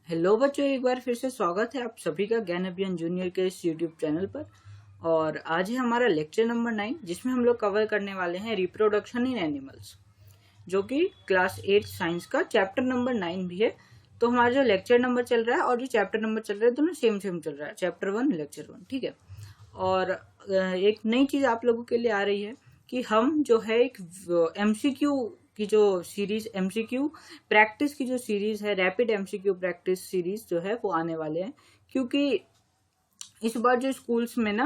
Hello बच्चों, एक बार फिर से स्वागत है आप सभी का ज्ञान अभियान जूनियर के इस यूट्यूब चैनल पर। और आज है हमारा लेक्चर नंबर 9, जिसमें हम लोग कवर करने वाले हैं रिप्रोडक्शन इन एनिमल्स, जो कि क्लास 8 साइंस का चैप्टर नंबर 9 भी है। तो हमारा जो लेक्चर नंबर चल रहा है और जो चैप्टर नंबर चल रहा है दोनों सेम सेम चल रहा है, चैप्टर 1 लेक्चर 1, ठीक है। और एक नई चीज आप लोगों के लिए आ रही है कि हम जो है एक एमसीक्यू की जो सीरीज, एमसीक्यू प्रैक्टिस की जो सीरीज है, रैपिड एमसीक्यू प्रैक्टिस सीरीज जो है वो आने वाले हैं। क्योंकि इस बार जो स्कूल्स में ना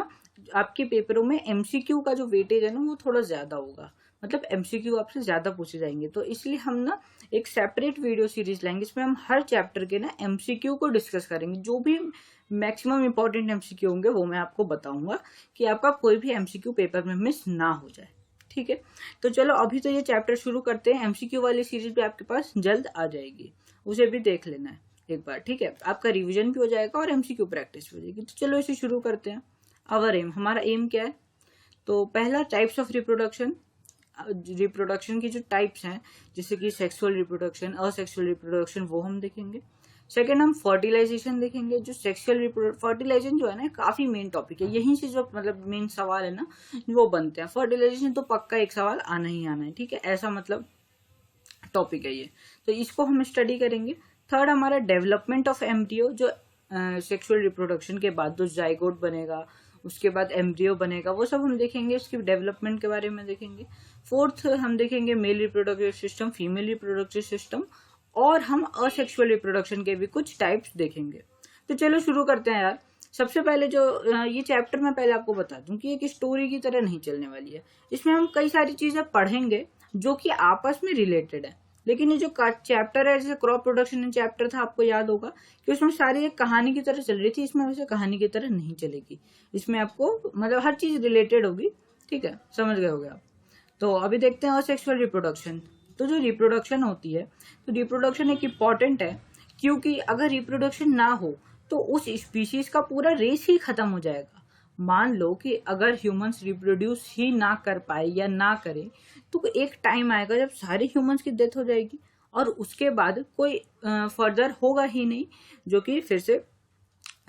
आपके पेपरों में एमसीक्यू का जो वेटेज है ना वो थोड़ा ज्यादा होगा, मतलब एमसीक्यू आपसे ज्यादा पूछे जाएंगे। तो इसलिए हम ना एक सेपरेट वीडियो सीरीज लाएंगे, इसमें हम हर चैप्टर के ना एमसीक्यू को डिस्कस करेंगे। जो भी मैक्सिमम इंपॉर्टेंट एमसीक्यू होंगे वो मैं आपको बताऊंगा कि आपका कोई भी एमसीक्यू पेपर में मिस ना हो जाए, ठीक है। तो चलो अभी तो ये चैप्टर शुरू करते हैं। एमसीक्यू वाली सीरीज भी आपके पास जल्द आ जाएगी, उसे भी देख लेना है एक बार, ठीक है। आपका रिवीजन भी हो जाएगा और एमसीक्यू प्रैक्टिस भी हो जाएगी। तो चलो इसे शुरू करते हैं। आवर एम, हमारा एम क्या है? तो पहला, टाइप्स ऑफ रिप्रोडक्शन। रिप्रोडक्शन की जो टाइप्स हैं, जैसे कि सेक्सुअल रिप्रोडक्शन, असेक्सुअल रिप्रोडक्शन, वो हम देखेंगे। सेकेंड, हम फर्टिलाइजेशन देखेंगे। जो सेक्सुअल फर्टिलाइजेशन जो है ना काफी मेन टॉपिक है, यहीं से जो मतलब मेन सवाल है ना वो बनते हैं। फर्टिलाइजेशन तो पक्का एक सवाल आना ही आना है, ठीक है, ऐसा मतलब टॉपिक है ये। तो इसको हम स्टडी करेंगे। थर्ड, हमारा डेवलपमेंट ऑफ एम्ब्रियो, जो सेक्सुअल रिप्रोडक्शन के बाद जो जाइगोट बनेगा, उसके बाद एम्ब्रियो बनेगा, वो सब हम देखेंगे, इसके डेवलपमेंट के बारे में देखेंगे। फोर्थ, हम देखेंगे male reproductive system, female reproductive system, और हम असेक्सुअल रिप्रोडक्शन के भी कुछ टाइप्स देखेंगे। तो चलो शुरू करते हैं यार। सबसे पहले जो ये चैप्टर मैं पहले आपको बता दूं कि एक स्टोरी की तरह नहीं चलने वाली है। इसमें हम कई सारी चीजें पढ़ेंगे जो कि आपस में रिलेटेड है। लेकिन ये जो चैप्टर है, जैसे क्रॉप प्रोडक्शन चैप्टर था, आपको याद होगा कि उसमें सारी एक कहानी की तरह चल रही थी। इसमें वैसे कहानी की तरह नहीं चलेगी, इसमें आपको मतलब हर चीज रिलेटेड होगी, ठीक है, समझ गए होगे आप। तो अभी देखते हैं असेक्सुअल रिप्रोडक्शन। तो जो रिप्रोडक्शन होती है, तो रिप्रोडक्शन एक इम्पॉर्टेंट है, क्योंकि अगर रिप्रोडक्शन ना हो तो उस स्पीशीज का पूरा रेस ही खत्म हो जाएगा। मान लो कि अगर ह्यूमंस रिप्रोड्यूस ही ना कर पाए या ना करें, तो एक टाइम आएगा जब सारे ह्यूमंस की डेथ हो जाएगी और उसके बाद कोई फर्दर होगा ही नहीं जो कि फिर से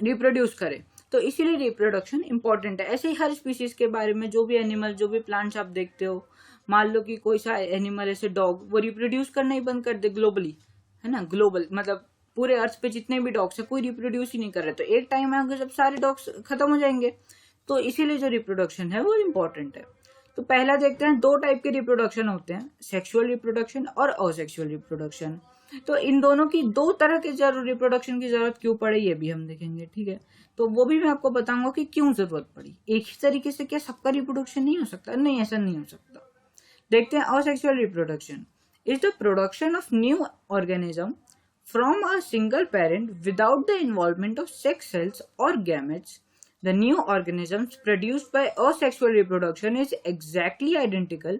रिप्रोड्यूस करे। तो इसीलिए रिप्रोडक्शन इंपॉर्टेंट है। ऐसे ही हर स्पीशीज के बारे में, जो भी एनिमल, जो भी प्लांट्स आप देखते हो, मान लो कि कोई सा एनिमल ऐसे डॉग, वो रिप्रोड्यूस करना ही बंद कर दे ग्लोबली, है ना, ग्लोबल मतलब पूरे अर्थ पे जितने भी डॉग्स है कोई रिप्रोड्यूस ही नहीं कर रहे, तो एक टाइम आएगा जब सारे डॉग्स खत्म हो जाएंगे। तो इसीलिए जो रिप्रोडक्शन है वो इम्पोर्टेंट है। तो पहला देखते हैं, दो टाइप के रिप्रोडक्शन होते हैं, सेक्सुअल रिप्रोडक्शन और असेक्सुअल रिप्रोडक्शन। तो इन दोनों की दो तरह के रिप्रोडक्शन की जरूरत क्यों पड़े ये भी हम देखेंगे, ठीक है। तो वो भी मैं आपको बताऊंगा कि क्यों जरूरत पड़ी। एक ही तरीके से क्या सबका रिप्रोडक्शन नहीं हो सकता? नहीं, ऐसा नहीं हो सकता। देखते हैं, asexual reproduction is the production of new organism from a single parent without the involvement of sex cells or gametes. The new organisms produced by asexual reproduction is exactly identical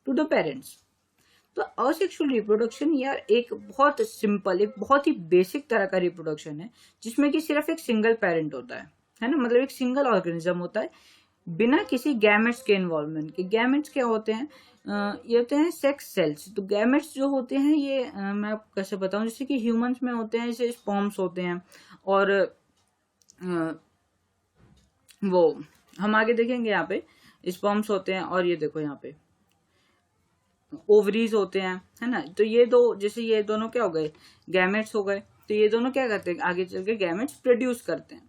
to the parents. तो asexual reproduction यार एक बहुत simple, एक बहुत ही basic तरह का reproduction है, जिसमें कि सिर्फ एक सिंगल पेरेंट होता है ना, मतलब एक सिंगल ऑर्गेनिज्म होता है बिना किसी गैमेट्स के इन्वॉल्वमेंट के। गैमेट्स क्या होते हैं? ये होते हैं सेक्स सेल्स। तो गैमेट्स जो होते हैं ये मैं आपको कैसे बताऊं, जैसे कि ह्यूमंस में होते हैं, जैसे स्पर्म्स होते हैं, और वो हम आगे देखेंगे, यहाँ पे स्पर्म्स होते हैं, और ये देखो यहाँ पे ओवरीज होते हैं, है ना। तो ये दो, जैसे ये दोनों क्या हो गए, गैमेट्स हो गए। तो ये दोनों क्या करते हैं, आगे चल के गैमेट्स प्रोड्यूस करते हैं।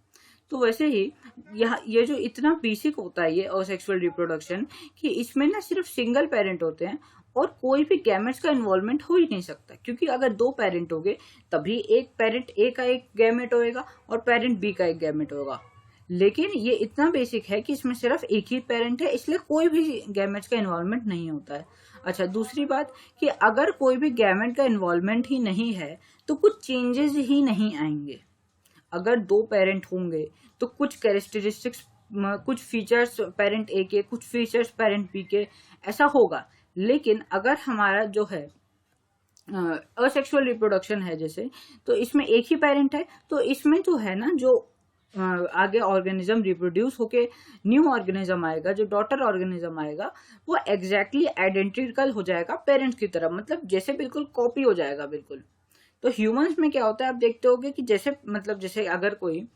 तो वैसे ही यहाँ ये जो इतना बेसिक होता है ये असेक्सुअल रिप्रोडक्शन, कि इसमें ना सिर्फ सिंगल पेरेंट होते हैं और कोई भी गैमेट्स का इन्वॉल्वमेंट हो ही नहीं सकता, क्योंकि अगर दो पेरेंट होंगे तभी एक पेरेंट ए का एक गैमेट होएगा और पेरेंट बी का एक गैमेट होगा। लेकिन ये इतना बेसिक है कि इसमें सिर्फ एक ही पेरेंट है, इसलिए कोई भी गैमेट्स का इन्वॉल्वमेंट नहीं होता है। अच्छा, दूसरी बात कि अगर कोई भी गैमेट का इन्वॉल्वमेंट ही नहीं है तो कुछ चेंजेस ही नहीं आएंगे। अगर दो पेरेंट होंगे तो कुछ कैरेक्टरिस्टिक्स, कुछ फीचर्स पेरेंट ए के, कुछ फीचर्स पेरेंट बी के, ऐसा होगा। लेकिन अगर हमारा जो है असेक्सुअल रिप्रोडक्शन है जैसे, तो इसमें एक ही पेरेंट है, तो इसमें जो है ना, जो आगे ऑर्गेनिज्म रिप्रोड्यूस होके न्यू ऑर्गेनिज्म आएगा, जो डॉटर ऑर्गेनिज्म आएगा, वो एग्जैक्टली आइडेंटिकल हो जाएगा पेरेंट्स की तरह, मतलब जैसे बिल्कुल कॉपी हो जाएगा बिल्कुल, तो ह्यूमंस में क्या होता है, आप देखते होगे कि जैसे अगर कोई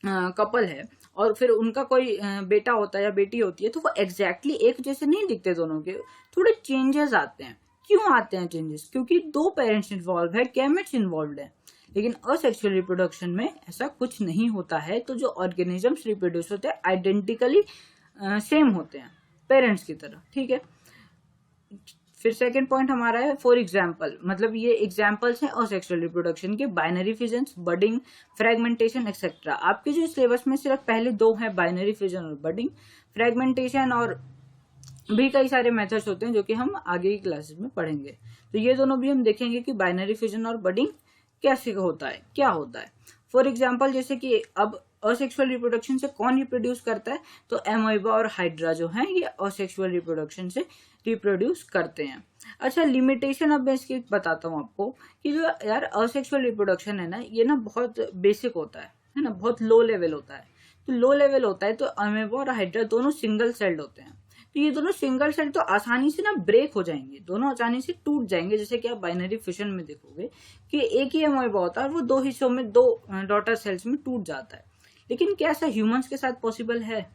कपल है और फिर उनका कोई बेटा होता है या बेटी होती है, तो वो एग्जैक्टली एक जैसे नहीं दिखते दोनों के, थोड़े चेंजेस आते हैं। क्यों आते हैं चेंजेस? क्योंकि दो पेरेंट्स इन्वॉल्व है, गैमेट्स इन्वॉल्व है। लेकिन असेक्सुअल रिप्रोडक्शन में ऐसा कुछ नहीं होता है। तो जो ऑर्गेनिजम्स रिप्रोड्यूस होते हैं आइडेंटिकली सेम होते हैं पेरेंट्स की तरह, ठीक है। फिर सेकंड पॉइंट हमारा है फॉर एग्जाम्पल, मतलब ये एग्जाम्पल्स हैं असेक्सुअल रिप्रोडक्शन के, बाइनरी फिजन्स, बडिंग, फ्रेगमेंटेशन एक्सेट्रा। आपके जो सिलेबस में सिर्फ पहले दो हैं, बाइनरी फिजन और बडिंग। फ्रेगमेंटेशन और भी कई सारे मेथड्स होते हैं जो कि हम आगे की क्लासेस में पढ़ेंगे। तो ये दोनों भी हम देखेंगे कि बाइनरी फिजन और बडिंग कैसे होता है, क्या होता है। फॉर एग्जाम्पल जैसे कि अब असेक्सुअल रिप्रोडक्शन से कौन रिप्रोड्यूस करता है, तो एमोइबा और हाइड्रा जो है ये असेक्सुअल रिप्रोडक्शन से रिप्रोड्यूस करते हैं। अच्छा, लिमिटेशन अब मैं इसकी बताता हूँ आपको कि जो यार असेक्सुअल रिप्रोडक्शन है ना, ये ना बहुत बेसिक होता है ना, बहुत लो लेवल होता है। तो लो लेवल होता है तो एमोइबा और हाइड्रा दोनों सिंगल सेल्ड होते हैं। तो ये दोनों सिंगल सेल तो आसानी से ना ब्रेक हो जाएंगे, दोनों आसानी से टूट जाएंगे। जैसे कि आप बाइनरी फिशन में देखोगे कि एक ही एमोइबा होता है और वो दो हिस्सों में, दो डॉटर सेल्स में टूट जाता है। लेकिन क्या ऐसा ह्यूमंस के साथ पॉसिबल है?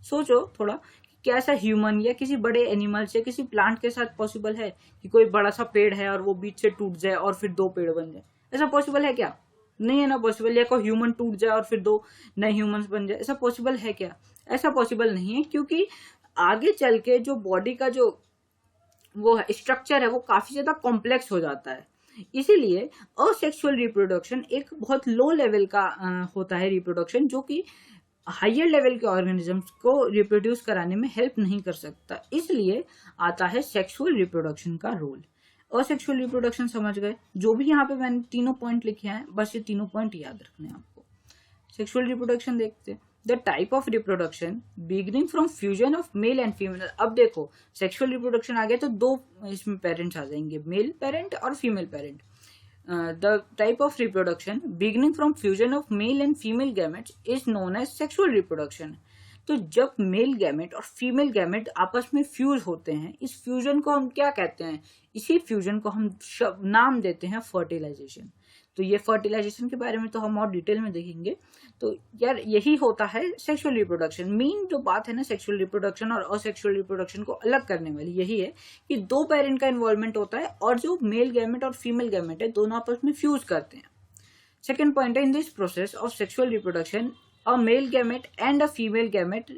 सोचो थोड़ा, क्या ऐसा ह्यूमन या किसी बड़े एनिमल्स या किसी प्लांट के साथ पॉसिबल है कि कोई बड़ा सा पेड़ है और वो बीच से टूट जाए और फिर दो पेड़ बन जाए? ऐसा पॉसिबल है क्या? नहीं है ना पॉसिबल। या कोई ह्यूमन टूट जाए और फिर दो नए ह्यूमंस बन जाए, ऐसा पॉसिबल है क्या? ऐसा पॉसिबल नहीं है, क्योंकि आगे चल के जो बॉडी का जो वो स्ट्रक्चर है वो काफी ज्यादा कॉम्प्लेक्स हो जाता है। इसीलिए असेक्सुअल रिप्रोडक्शन एक बहुत लो लेवल का होता है रिप्रोडक्शन, जो कि हायर लेवल के ऑर्गेनिजम्स को रिप्रोड्यूस कराने में हेल्प नहीं कर सकता। इसलिए आता है सेक्सुअल रिप्रोडक्शन का रोल। असेक्सुअल रिप्रोडक्शन समझ गए? जो भी यहाँ पे मैंने तीनों पॉइंट लिखे हैं, बस ये तीनों पॉइंट याद रखने हैं आपको। सेक्सुअल रिप्रोडक्शन देखते हैं। The type of reproduction beginning from fusion of male and female. अब देखो सेक्सुअल रिप्रोडक्शन आ गया तो दो इसमें पेरेंट्स आ जाएंगे, मेल पेरेंट और female parent. The type of reproduction beginning from fusion of male and female gametes is known as sexual reproduction. तो जब मेल गैमेट और फीमेल गैमेट आपस में फ्यूज होते हैं, इस फ्यूजन को हम क्या कहते हैं? इसी फ्यूजन को हम नाम देते हैं फर्टिलाइजेशन। तो ये फर्टिलाइजेशन के बारे में तो हम और डिटेल में देखेंगे। तो यार यही होता है सेक्सुअल रिप्रोडक्शन। मेन जो बात है ना सेक्सुअल रिप्रोडक्शन और असेक्सुअल रिप्रोडक्शन को अलग करने वाली यही है कि दो पेरेंट का इन्वॉल्वमेंट होता है और जो मेल गैमेट और फीमेल गैमेट है दोनों आपस में फ्यूज करते हैं। सेकेंड पॉइंट है, in this process of sexual reproduction a mail gamete and a female gamete,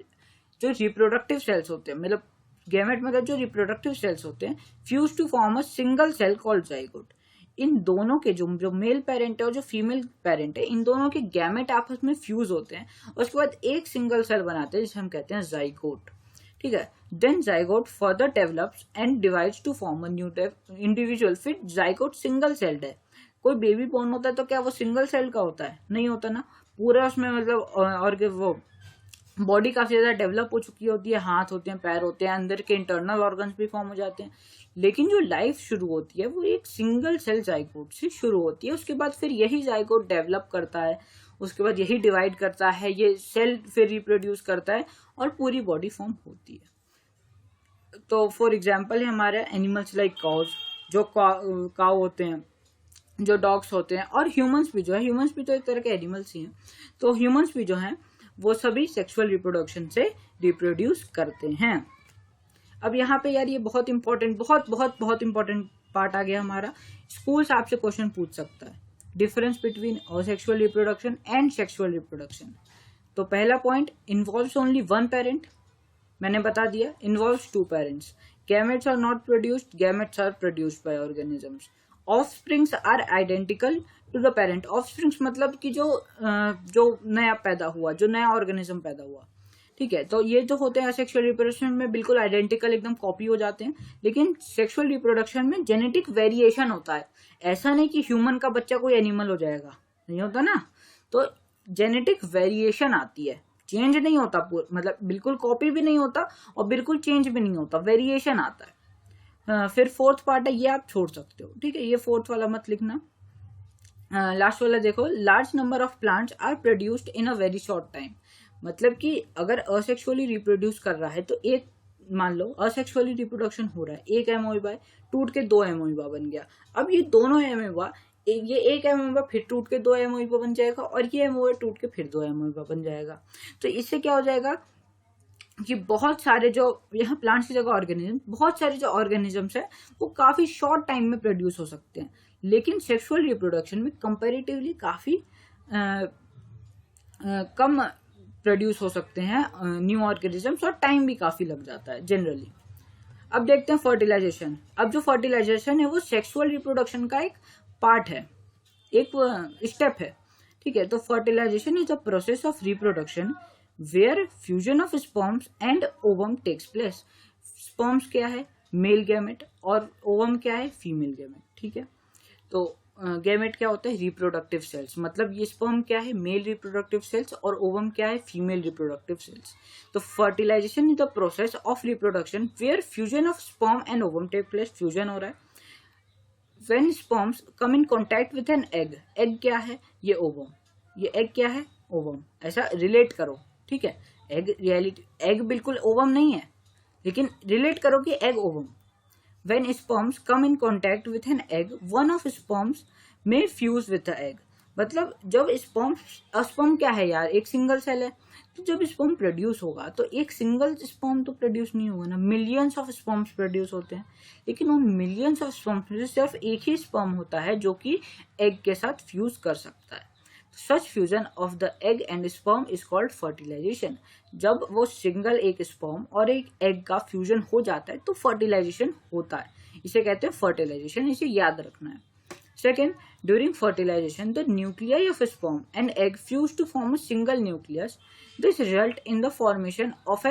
जो रिप्रोडक्टिव सेल्स होते हैं, मतलब गैमेट मतलब जो रिप्रोडक्टिव सेल्स होते हैं, fuse to form a single cell called zygote. इन दोनों के जो मेल पेरेंट है और जो फीमेल पेरेंट है, इन दोनों के गैमेट आपस में फ्यूज होते हैं और उसके बाद एक सिंगल सेल बनाते हैं जिसे हम कहते हैं जाइगोट। ठीक है, then zygote further develops and divides to form a new individual. फिर जाइगोट सिंगल सेल्ड है। कोई बेबी बॉर्न होता है तो क्या वो सिंगल सेल का होता है? नहीं होता ना, पूरा उसमें मतलब और वो बॉडी काफी ज्यादा डेवलप हो चुकी होती है, हाथ होते हैं, पैर होते हैं, अंदर के इंटरनल ऑर्गन्स भी फॉर्म हो जाते हैं। लेकिन जो लाइफ शुरू होती है वो एक सिंगल सेल जाइगोट से शुरू होती है। उसके बाद फिर यही जाइगोट डेवलप करता है, उसके बाद यही डिवाइड करता है, ये सेल फिर रिप्रोड्यूस करता है और पूरी बॉडी फॉर्म होती है। तो फॉर एग्जाम्पल है हमारे एनिमल्स लाइक काउज, जो काउ होते हैं, जो डॉग्स होते हैं, और ह्यूमंस भी जो है, ह्यूमंस भी तो एक तरह के एनिमल्स ही हैं। तो ह्यूमंस भी जो हैं वो सभी सेक्सुअल रिप्रोडक्शन से रिप्रोड्यूस करते हैं। अब यहाँ पे यार ये बहुत इंपॉर्टेंट, बहुत बहुत बहुत इंपॉर्टेंट पार्ट आ गया हमारा। स्कूल्स आपसे क्वेश्चन पूछ सकता है, difference between asexual reproduction and sexual reproduction. तो पहला point, involves only one parent, मैंने बता दिया। Involves two parents, gametes are not produced, gametes are produced by organisms. Offsprings are identical to the parent. Offsprings मतलब कि जो नया पैदा हुआ, जो नया ऑर्गेनिज्म पैदा हुआ, ठीक है। तो ये जो होते हैं सेक्सुअल रिप्रोडक्शन में बिल्कुल आइडेंटिकल, एकदम कॉपी हो जाते हैं। लेकिन सेक्सुअल रिप्रोडक्शन में जेनेटिक वेरिएशन होता है। ऐसा नहीं कि ह्यूमन का बच्चा कोई एनिमल हो जाएगा, नहीं होता ना। तो जेनेटिक वेरिएशन आती है, चेंज नहीं होता, मतलब बिल्कुल कॉपी भी नहीं होता और बिल्कुल चेंज भी नहीं होता, वेरिएशन आता है। फिर फोर्थ पार्ट है, ये आप छोड़ सकते हो, ठीक है, ये फोर्थ वाला मत लिखना। लास्ट वाला देखो, large number of plants are produced in a very short time. मतलब कि अगर असेक्सुअली रिप्रोड्यूस कर रहा है तो एक मान लो असेक्सुअली रिप्रोडक्शन हो रहा है, एक एमोइबा टूट के 2 एमोइबा बन गया। अब ये दोनों एमोइबा, ये एक एमोइबा फिर टूट के 2 एमोइबा बन जाएगा और ये एमोइबा टूट के फिर 2 एमोइबा बन जाएगा। तो इससे क्या हो जाएगा कि बहुत सारे जो यहाँ प्लांट्स की जगह ऑर्गेनिज्म, बहुत सारे जो ऑर्गेनिजम्स है वो काफी शॉर्ट टाइम में प्रोड्यूस हो सकते हैं। लेकिन सेक्सुअल रिप्रोडक्शन में कंपैरेटिवली काफी कम प्रोड्यूस हो सकते हैं न्यू ऑर्गेनिजम्स, और टाइम भी काफी लग जाता है जनरली। अब देखते हैं फर्टिलाइजेशन। अब जो फर्टिलाइजेशन है वो सेक्सुअल रिप्रोडक्शन का एक पार्ट है, एक स्टेप है, ठीक है। तो fertilisation is the process of reproduction where fusion of sperms and ovum takes place. Sperms क्या है? मेल गैमेट, और ओवम क्या है? फीमेल गैमेट, ठीक है। तो गैमेट क्या होता है? Reproductive cells. मतलब ये स्पर्म क्या है? मेल रिप्रोडक्टिव सेल्स, और ओवम क्या है? Female reproductive cells. तो fertilisation is the process of reproduction where fusion of sperm and ovum take place. Fusion हो रहा है when sperms come in contact with an egg. Egg क्या है? ये ओवम। ये एग क्या है? ओवम। ऐसा रिलेट करो, ठीक है। एग रियलिटी, एग बिल्कुल ओवम नहीं है, लेकिन रिलेट करो कि egg ovum. When sperms come in contact with an egg, one of sperms may fuse with the egg. मतलब जब स्पर्म क्या है यार? एक सिंगल सेल है। तो जब स्पर्म प्रोड्यूस होगा तो एक सिंगल स्पर्म तो प्रोड्यूस नहीं होगा ना, मिलियंस ऑफ स्पर्म्स प्रोड्यूस होते हैं। लेकिन उन मिलियंस ऑफ स्पर्म्स में से सिर्फ एक ही स्पर्म होता है जो कि एग के साथ फ्यूज कर सकता है। Such fusion of the egg and sperm is called fertilisation. जब वो सिंगल एक स्पर्म और एक एग का फ्यूजन हो जाता है तो फर्टिलाइजेशन होता है, इसे कहते हैं फर्टिलाइजेशन। इसे याद रखना है। Second, during fertilization the nuclei of sperm and egg fuse to form a single nucleus. This result in the formation of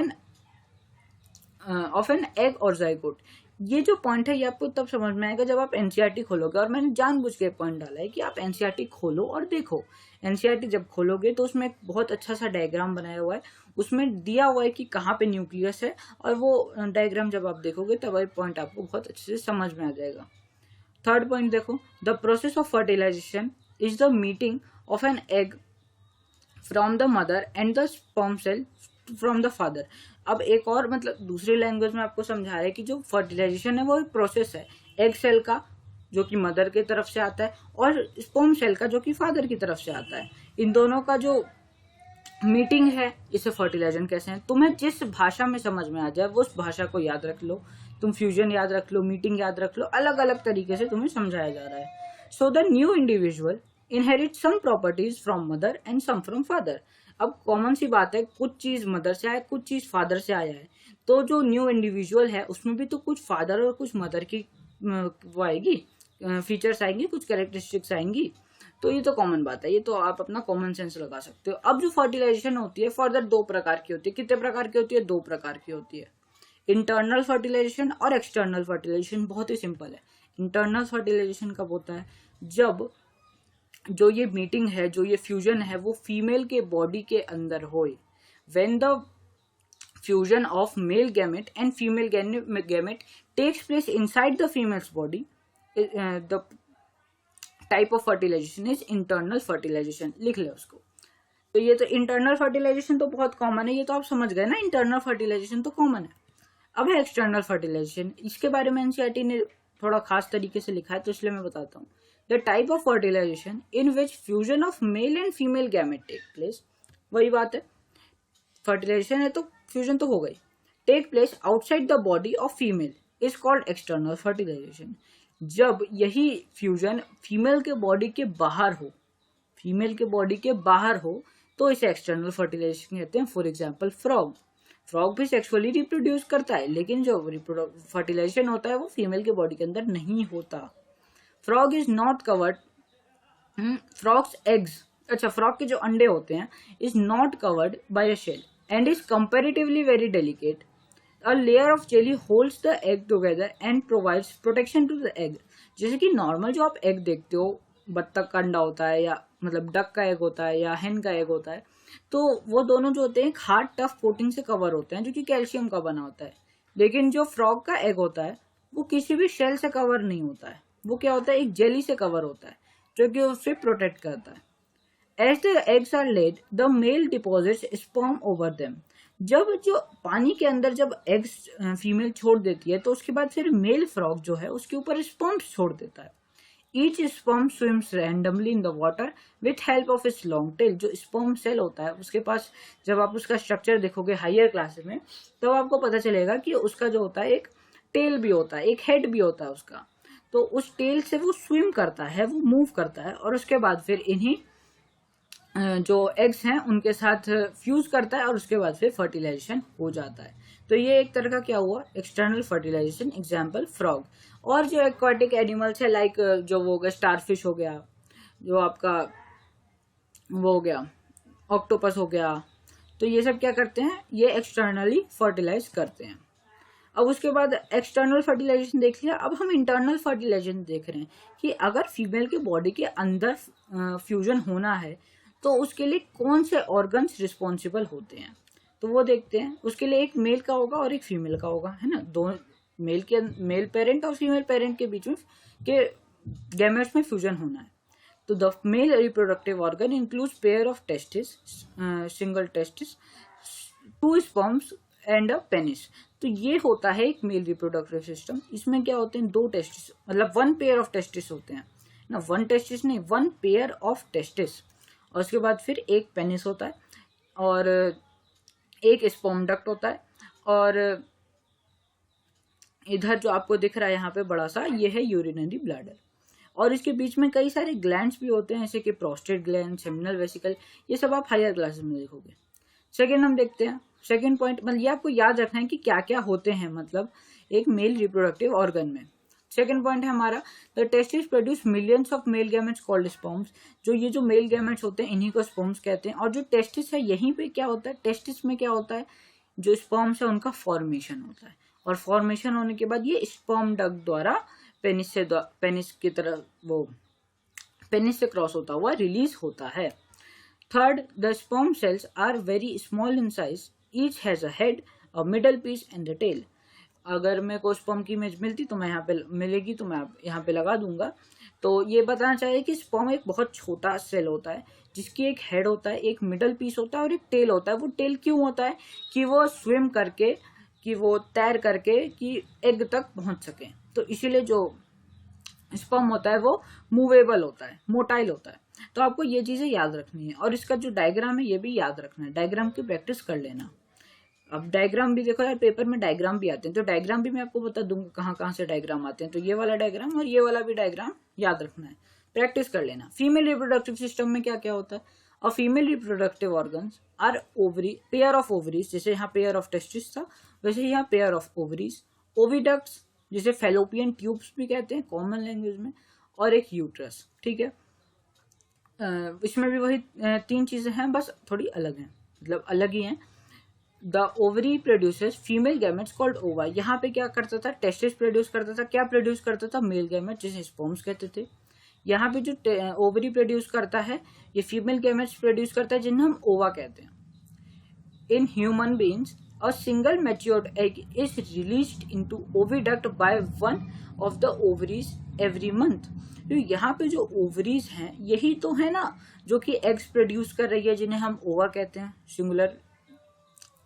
an egg और जाइगोट। ये जो पॉइंट है ये आपको तब समझ में आएगा जब आप एनसीईआरटी खोलोगे, और मैंने जानबूझ के पॉइंट डाला है कि आप एनसीईआरटी खोलो और देखो। एनसीईआरटी जब खोलोगे तो उसमें एक बहुत अच्छा सा डायग्राम बनाया हुआ है, उसमें दिया हुआ है कि कहाँ पे न्यूक्लियस है, और वो डायग्राम जब आप देखोगे तब वही पॉइंट आपको बहुत अच्छे से समझ में आ जाएगा। थर्ड पॉइंट देखो, the process of fertilization is the meeting of an egg from the mother and the sperm cell from the father. अब एक और मतलब दूसरी लैंग्वेज में आपको समझा रहा है कि जो फर्टिलाइजेशन है वो एक प्रोसेस है, एग सेल का जो कि मदर की तरफ से आता है, और स्पर्म सेल का जो कि फादर की तरफ से आता है। इन दोनों का जो मीटिंग है इसे फर्टिलाइजेशन कैसे है। तुम्हें जिस भाषा में समझ में आ जाए वो उस भाषा को याद रख लो। तुम फ्यूजन याद रख लो, मीटिंग याद रख लो, अलग अलग तरीके से तुम्हें समझाया जा रहा है। So the new individual inherit some properties from mother and some from father. अब कॉमन सी बात है, कुछ चीज मदर से आया, कुछ चीज फादर से आया है। तो जो न्यू इंडिविजुअल है उसमें भी तो कुछ फादर और कुछ मदर की वो आएगी, फीचर्स आएंगी, कुछ कैरेक्टरिस्टिक्स आएंगी। तो ये तो कॉमन बात है, ये तो आप अपना कॉमन सेंस लगा सकते हो। अब जो फर्टिलाइजेशन होती है फर्दर 2 प्रकार की होती है। कितने प्रकार की होती है? 2 प्रकार की होती है, इंटरनल फर्टिलाइजेशन और एक्सटर्नल फर्टिलाइजेशन। बहुत ही सिंपल है। इंटरनल फर्टिलाइजेशन कब होता है? जब जो ये मीटिंग है, जो ये फ्यूजन है वो फीमेल के बॉडी के अंदर होए। When the fusion of male gamete and female gamete takes place inside the female's body, the type of fertilization is internal fertilization. लिख ले उसको। तो ये तो इंटरनल फर्टिलाइजेशन तो बहुत कॉमन है, ये तो आप समझ गए ना, इंटरनल फर्टिलाइजेशन तो कॉमन है। अब है एक्सटर्नल फर्टिलाइजेशन। इसके बारे में एनसीईआरटी ने थोड़ा खास तरीके से लिखा है, तो इसलिए मैं बताता हूँ। The type of fertilization in which fusion of male and female gamete take place. वही बात है, फर्टिलाइजेशन है तो फ्यूजन तो हो गई। Take place outside the body of female is called external fertilization. जब यही फ्यूजन फीमेल के बॉडी के बाहर हो, फीमेल के बॉडी के बाहर हो, तो इसे एक्सटर्नल फर्टिलाइजेशन कहते हैं। For example frog. फ्रॉग भी सेक्सुअली रिप्रोड्यूस करता है, लेकिन जो फर्टिलाइजेशन होता है वो फीमेल के बॉडी के अंदर नहीं होता। Frog is not covered, frogs eggs, अच्छा फ्रॉग के जो अंडे होते हैं is not covered by a shell and is comparatively very delicate. A layer of jelly holds the egg together and provides protection to the egg. जैसे कि normal जो आप एग देखते हो, बत्तख का अंडा होता है, या मतलब डक का एग होता है, या हेन का एग होता है, तो वो दोनों जो होते हैं हार्ड टफ कोटिंग से कवर होते हैं जो कि कैल्शियम का बना होता है। लेकिन जो फ्रॉग का एग होता है वो किसी भी शेल से कवर नहीं होता है, वो क्या होता है, एक जेली से कवर होता है जो कि उससे प्रोटेक्ट करता है। As the eggs are laid the male deposits sperm over them. जब जो पानी के अंदर जब एग्स फीमेल छोड़ देती है तो उसके बाद फिर मेल फ्रॉग जो है उसके ऊपर स्पर्म्स छोड़ देता है। Each sperm swims randomly in the water with help of its long tail. जो स्पर्म सेल होता है उसके पास, जब आप उसका स्ट्रक्चर देखोगे हायर क्लासेस में, तब आपको पता चलेगा कि उसका जो होता है एक टेल भी होता है, एक हेड भी होता है उसका। तो उस टेल से वो स्विम करता है, वो मूव करता है, और उसके बाद फिर इन्हीं जो एग्स हैं उनके साथ फ्यूज करता है, और उसके बाद फिर फर्टिलाइजेशन हो जाता है। तो ये एक तरह का क्या हुआ, एक्सटर्नल फर्टिलाइजेशन, एग्जाम्पल फ्रॉग। और जो एक्वाटिक एनिमल्स है लाइक जो वो हो गया स्टारफिश हो गया, जो आपका वो हो गया ऑक्टोपस हो गया, तो ये सब क्या करते हैं, ये एक्सटर्नली फर्टिलाइज करते हैं। अब उसके बाद एक्सटर्नल फर्टिलाइजेशन देख लिया, अब हम इंटरनल फर्टिलाइजेशन देख रहे हैं कि अगर फीमेल के बॉडी के अंदर फ्यूजन होना है तो उसके लिए कौन से ऑर्गन्स रिस्पॉन्सिबल होते हैं, तो वो देखते हैं। उसके लिए एक मेल का होगा और एक फीमेल का होगा, है ना। दो मेल पेरेंट और फीमेल पेरेंट के बीच में के गैमेट्स में फ्यूजन होना है। तो the male reproductive organ includes pair of testis, single testis, 2 sperms and a penis. तो ये होता है एक मेल रिप्रोडक्टिव सिस्टम। इसमें क्या होते हैं, 2 टेस्टिस, मतलब 1 पेयर ऑफ टेस्टिस होते हैं ना, 1 टेस्टिस नहीं, 1 पेयर ऑफ टेस्टिस, और उसके बाद फिर एक पेनिस होता है और एक स्पर्म डक्ट होता है, और इधर जो आपको दिख रहा है यहाँ पे बड़ा सा, ये है यूरिनरी ब्लैडर, और इसके बीच में कई सारे ग्लैंड्स भी होते हैं, जैसे कि प्रोस्टेट ग्लैंड, सेमिनल वेसिकल, ये सब आप हायर क्लासेस में देखोगे। सेकेंड हम देखते हैं, सेकेंड पॉइंट, मतलब ये आपको याद रखना है कि क्या क्या होते हैं मतलब एक मेल रिप्रोडक्टिव ऑर्गन में। सेकेंड पॉइंट है हमारा, the testis produce millions of male gametes called sperms. जो ये जो मेल गैमेट्स होते हैं इन्हीं को स्पर्म्स कहते हैं। और जो टेस्टिस है, यहीं पे क्या होता है, टेस्टिस में क्या होता है, जो स्पर्म्स है उनका फॉर्मेशन होता है, और फॉर्मेशन होने के बाद ये स्पर्म डक्ट द्वारा पेनिस की तरह वो पेनिस से क्रॉस होता हुआ रिलीज होता है। Third, the sperm cells are very small in size, each has a head, a middle piece and a tail. अगर मेरे को स्पर्म की इमेज मिलती तो मैं यहाँ पे मिलेगी तो मैं यहाँ पे लगा दूंगा। तो ये बताना चाहिए कि स्पर्म एक बहुत छोटा सेल होता है जिसकी एक हेड होता है, एक मिडल पीस होता है और एक टेल होता है। वो टेल क्यों होता है, कि वो स्विम करके, कि वो तैर करके कि एग तक पहुंच सके। तो इसीलिए जो स्पर्म होता है वो मूवेबल होता है, मोटाइल होता है। तो आपको ये चीजें याद रखनी है, और इसका जो डायग्राम है ये भी याद रखना है, डायग्राम की प्रैक्टिस कर लेना। अब डायग्राम भी देखो यार, पेपर में डायग्राम भी आते हैं, तो डायग्राम भी मैं आपको बता दूंगा कहाँ कहाँ से डायग्राम आते हैं। तो ये वाला डायग्राम और ये वाला भी डायग्राम याद रखना है, प्रैक्टिस कर लेना। फीमेल रिप्रोडक्टिव सिस्टम में क्या क्या होता है, और female reproductive organs are ovary, pair of ovaries, जैसे यहाँ पेयर ऑफ टेस्टिस था वैसे यहाँ पेयर ऑफ ओवरीज, ओविडक्ट्स जिसे फेलोपियन ट्यूब्स भी कहते हैं कॉमन लैंग्वेज में, और एक यूट्रस। ठीक है, इसमें भी वही 3 चीजें हैं, बस थोड़ी अलग हैं, मतलब अलग ही हैं। The ovary produces female gametes called ओवा। यहाँ पे क्या करता था, टेस्टिस प्रोड्यूस करता था, क्या प्रोड्यूस करता था, मेल गैमेट जिसे स्पर्म्स कहते थे। यहाँ पे जो ओवरी प्रोड्यूस करता है ये फीमेल गैमेट्स प्रोड्यूस करता है जिन्हें हम ओवा कहते हैं। In human beings a single matured egg is released into oviduct by one of the ovaries every month। तो यहाँ पे जो ओवरीज हैं यही तो है ना जो कि एग्स प्रोड्यूस कर रही है, जिन्हें हम ओवा कहते हैं, सिंगुलर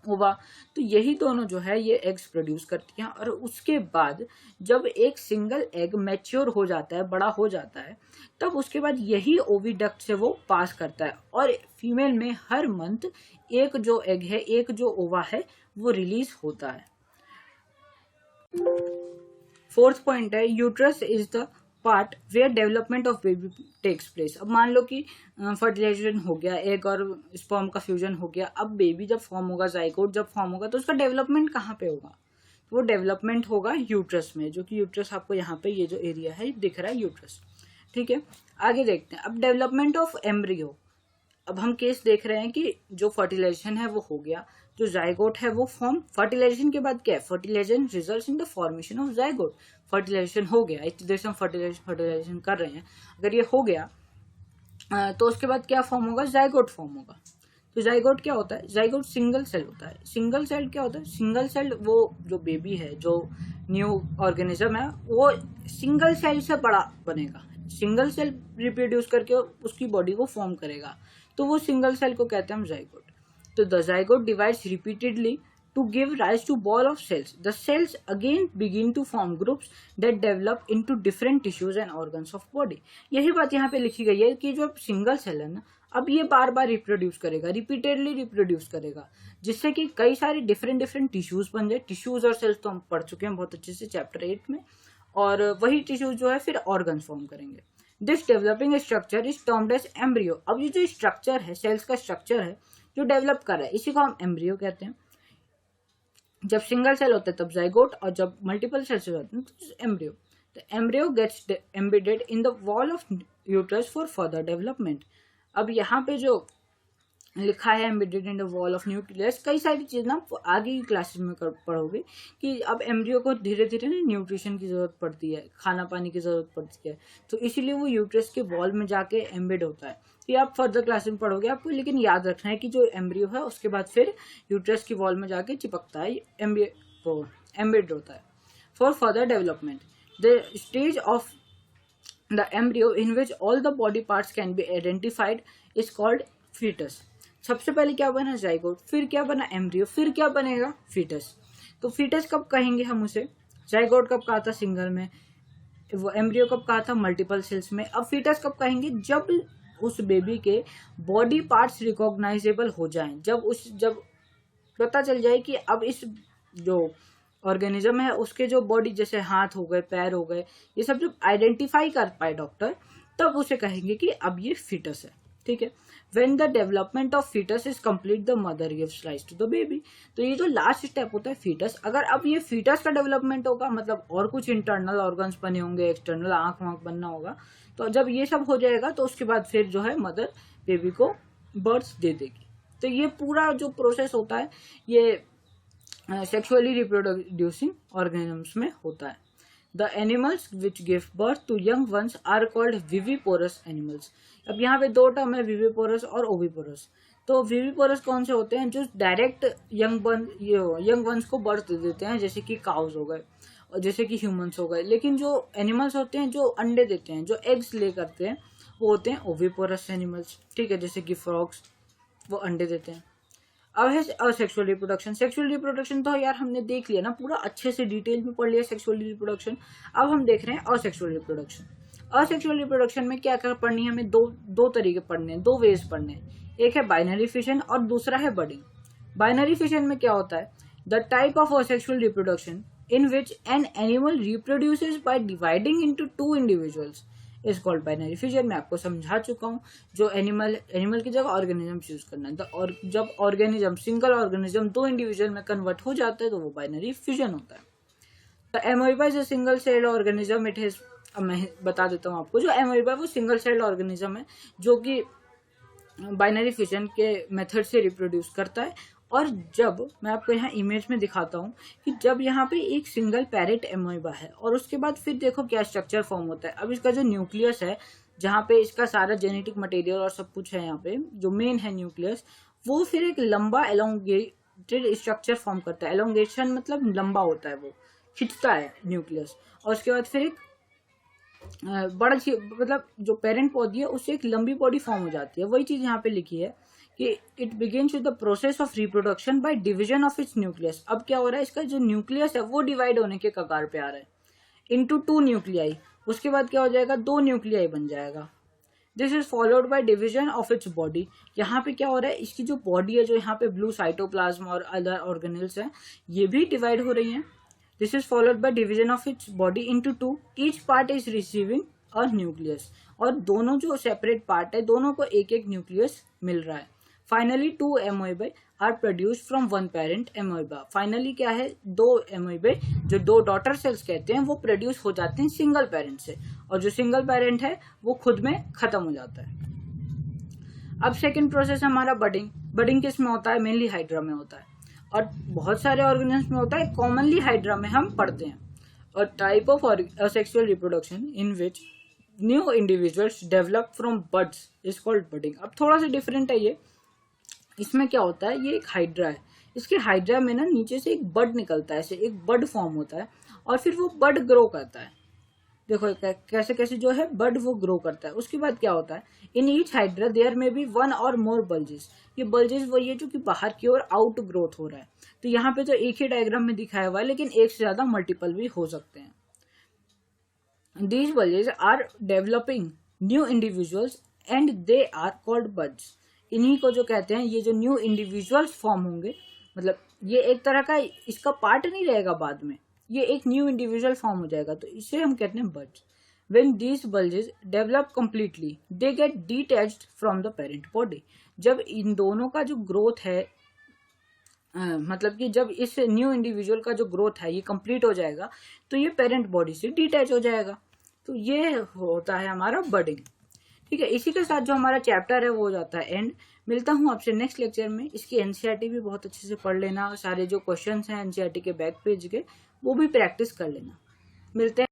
ओवा। तो यही दोनों जो है ये एग्स प्रोड्यूस करती हैं, और उसके बाद जब एक सिंगल एग मैच्योर हो जाता है, बड़ा हो जाता है, तब उसके बाद यही ओविडक्ट से वो पास करता है, और फीमेल में हर मंथ एक जो एग है, एक जो ओवा है वो रिलीज होता है। फोर्थ पॉइंट है, uterus is the part where development of baby takes place. अब मान लो कि फर्टिलाइजेशन हो गया, एग और स्पर्म का फ्यूजन हो गया, अब बेबी जब फॉर्म होगा, जाइगोट जब फॉर्म होगा, तो उसका डेवलपमेंट कहाँ पे होगा, तो वो डेवलपमेंट होगा यूट्रस में, जो कि यूट्रस आपको यहाँ पे ये जो एरिया है दिख रहा है, यूट्रस। ठीक है, आगे देखते हैं। अब डेवलपमेंट ऑफ एम्ब्रियो। अब हम केस देख रहे हैं कि जो फर्टिलाइजेशन है वो हो गया, जो जाइगोट है वो फॉर्म, फर्टिलाइजेशन के बाद क्या है, fertilization results in the formation of zygote. Fertilization हो गया, इस तरह से हम फर्टिलाइजेशन कर रहे हैं, अगर ये हो गया तो उसके बाद क्या फॉर्म होगा, जाइगोट फॉर्म होगा। तो जाइगोट क्या होता है, जाइगोट सिंगल सेल होता है। सिंगल सेल क्या होता है, सिंगल सेल वो जो बेबी है, जो न्यू ऑर्गेनिज्म है, वो सिंगल सेल से बड़ा बनेगा, सिंगल सेल रिप्रोड्यूस करके उसकी बॉडी को फॉर्म करेगा, तो वो सिंगल सेल को कहते हैं हम जाइगोट। तो the zygote divides repeatedly to give rise to ball of cells. The cells again begin to form groups that develop into different tissues and organs of body. यही बात यहाँ पे लिखी गई है कि जो सिंगल सेल है ना, अब ये बार बार रिप्रोड्यूस करेगा, रिपीटेडली रिप्रोड्यूस करेगा, जिससे कि कई सारे डिफरेंट टिश्यूज बन जाए। टिश्यूज और सेल्स तो हम पढ़ चुके हैं बहुत अच्छे से चैप्टर 8 में, और वही टिश्यूज जो है फिर ऑर्गन्स फॉर्म करेंगे। This developing structure is termed as embryo. अब ये जो स्ट्रक्चर है, सेल्स का स्ट्रक्चर है जो डेवलप कर रहा है, इसी को हम एम्ब्रियो कहते हैं। जब सिंगल सेल होता है तब जाइगोट, और जब मल्टीपल सेल्स होते हैं तो embryo. The embryo gets embedded in the wall of uterus for further development. अब यहाँ पे जो लिखा है embedded in the wall of nucleus, कई सारी चीज ना आगे की क्लासेस में पढ़ोगे कि अब एम्ब्रियो को धीरे धीरे ना न्यूट्रिशन की जरूरत पड़ती है, खाना पानी की जरूरत पड़ती है, तो इसीलिए वो यूट्रस के वॉल में जाके एम्बेड होता है। ये आप फर्दर क्लास में पढ़ोगे आपको, लेकिन याद रखना है कि जो एम्ब्रियो है उसके बाद फिर यूट्रस की वॉल में जाके चिपकता है, एम्बेड होता है। For further development the stage of the embryo in which all the body parts can be identified is called foetus. सबसे पहले क्या बना जाइगोट, फिर क्या बना एम्ब्रियो, फिर क्या बनेगा फीटस। तो फीटस कब कहेंगे हम उसे? जाइगोट कब कहा था सिंगल में, वो एम्ब्रियो कब कहा था मल्टीपल सेल्स में। अब फीटस कब कहेंगे? जब उस बेबी के बॉडी पार्ट्स रिकॉग्नाइजेबल हो जाएं, जब पता चल जाए कि अब इस जो ऑर्गेनिज्म है उसके जो बॉडी, जैसे हाथ हो गए, पैर हो गए, ये सब जब आइडेंटिफाई कर पाए डॉक्टर, तब उसे कहेंगे कि अब ये फीटस है। ठीक है। When the development of fetus is complete, the mother gives rise to the baby. तो ये जो लास्ट स्टेप होता है फीटस, अगर अब ये फीटस का डेवलपमेंट होगा, मतलब और कुछ इंटरनल ऑर्गन्स बने होंगे, एक्सटर्नल आंख वाँख बनना होगा, तो जब ये सब हो जाएगा तो उसके बाद फिर जो है मदर बेबी को बर्थ दे देगी। तो ये पूरा जो प्रोसेस होता है ये सेक्सुअली रिप्रोड्यूसिंग ऑर्गेनिजम्स में होता है। The animals which give birth to young ones are called viviparous animals. अब यहाँ पे दो टर्म है, विविपोरस और ओविपोरस। तो विविपोरस कौन से होते हैं? जो डायरेक्ट यंग वंस को बर्थ दे देते हैं, जैसे कि काउज हो गए और जैसे कि ह्यूमंस हो गए। लेकिन जो एनिमल्स होते हैं जो अंडे देते हैं, जो एग्स ले करते हैं, वो होते हैं ओविपोरस एनिमल्स। ठीक है, जैसे कि फ्रॉग्स, वो अंडे देते हैं। अब है असेक्सुअल रिप्रोडक्शन। सेक्सुअल रिप्रोडक्शन तो यार हमने देख लिया ना, पूरा अच्छे से डिटेल में पढ़ लिया सेक्सुअल रिप्रोडक्शन। अब हम देख रहे हैं असेक्सुअल रिप्रोडक्शन। असेक्सुअल रिप्रोडक्शन में क्या कर पढ़नी है हमें? दो तरीके पढ़ने हैं, 2 वेज पढ़ने हैं। एक है बाइनरी फिशन और दूसरा है बडिंग। बाइनरी फिशन में क्या होता है? The type of asexual reproduction in which an animal reproduces by dividing into 2 individuals is called binary fission. मैं आपको समझा चुका हूँ। जो एनिमल की जगह ऑर्गेनिज्म चूज करना है, और जब ऑर्गेनिज्म, सिंगल ऑर्गेनिज्म 2 इंडिविजुअल में कन्वर्ट हो जाता है तो वो बाइनरी फिशन होता है। तो amoeba is a single celled organism. It is, अब मैं बता देता हूँ आपको, जो एमोइबा वो सिंगल सेल्ड ऑर्गेनिज्म है जो कि बाइनरी फिशन के मेथड से रिप्रोड्यूस करता है। और जब मैं आपको यहाँ इमेज में दिखाता हूँ कि जब यहाँ पे एक सिंगल पैरेट एमोइबा है और उसके बाद फिर देखो क्या स्ट्रक्चर फॉर्म होता है। अब इसका जो न्यूक्लियस है, जहाँ पे इसका सारा जेनेटिक मटेरियल और सब कुछ है, यहाँ पे जो मेन है न्यूक्लियस, वो फिर एक लंबा एलोंगेटेड स्ट्रक्चर फॉर्म करता है। एलोंगेशन मतलब लंबा होता है, वो खिंचता है न्यूक्लियस। और उसके बाद फिर एक बड़ा, मतलब जो पेरेंट बॉडी है उससे एक लंबी बॉडी फॉर्म हो जाती है। वही चीज यहाँ पे लिखी है कि it begins with the process of reproduction by division of its nucleus. अब क्या हो रहा है? इसका जो न्यूक्लियस है वो डिवाइड होने के कगार पे आ रहा है इनटू 2 न्यूक्लियाई। उसके बाद क्या हो जाएगा? 2 न्यूक्लियाई बन जाएगा। This is followed by division of its body. यहाँ पे क्या हो रहा है? इसकी जो बॉडी है, जो यहाँ पे ब्लू साइटोप्लाज्म और अदर ऑर्गेनेल्स हैं, ये भी डिवाइड हो रही हैं। This is followed by division of its body into 2. Each part is receiving a nucleus. और दोनों जो सेपरेट पार्ट है, दोनों को एक एक न्यूक्लियस मिल रहा है। Finally 2 amoebae are produced from 1 parent amoeba. Finally क्या है? 2 एमोइबाई, जो 2 डॉटर सेल्स कहते हैं, वो प्रोड्यूस हो जाते हैं सिंगल पेरेंट से, और जो सिंगल पेरेंट है वो खुद में खत्म हो जाता है। अब सेकेंड प्रोसेस हमारा बडिंग। बडिंग किस में होता है? मेनली हाइड्रा में होता है, और बहुत सारे ऑर्गेनिज्म में होता है। कॉमनली हाइड्रा में हम पढ़ते हैं। और type of asexual reproduction in which new individuals develop from buds is called budding. अब थोड़ा सा डिफरेंट है ये। इसमें क्या होता है? ये एक हाइड्रा है, इसके हाइड्रा में ना नीचे से एक बड निकलता है, ऐसे एक बड फॉर्म होता है, और फिर वो बड ग्रो करता है। देखो कैसे कैसे जो है बड वो ग्रो करता है। उसके बाद क्या होता है, इन ईच हाइड्रा देयर में बी वन और मोर बल्जेस। ये बल्जेस वही है जो कि बाहर की ओर आउट ग्रोथ हो रहा है। तो यहाँ पे तो एक ही डायग्राम में दिखाया हुआ है, लेकिन एक से ज्यादा मल्टीपल भी हो सकते हैं। These bulges are developing new individuals and they are called buds। इन्हीं को जो कहते हैं, ये जो न्यू इंडिविजुअल्स फॉर्म होंगे, मतलब ये एक तरह का इसका पार्ट नहीं रहेगा, बाद में ये एक न्यू इंडिविजुअल फॉर्म हो जाएगा, तो इसे हम कहते हैं buds. When these bulges develop completely, they get detached from the parent body। जब इन दोनों का जो ग्रोथ है, मतलब कि जब इस न्यू इंडिविजुअल का जो ग्रोथ है ये कंप्लीट हो जाएगा, तो ये पेरेंट बॉडी से डिटैच हो जाएगा। तो ये होता है हमारा बडिंग। ठीक है, इसी के साथ जो हमारा चैप्टर है वो हो जाता है एंड। मिलता हूँ आपसे नेक्स्ट लेक्चर में। इसकी एनसीईआरटी भी बहुत अच्छे से पढ़ लेना, सारे जो क्वेश्चंस हैं एनसीईआरटी के बैक पेज के वो भी प्रैक्टिस कर लेना। मिलते हैं।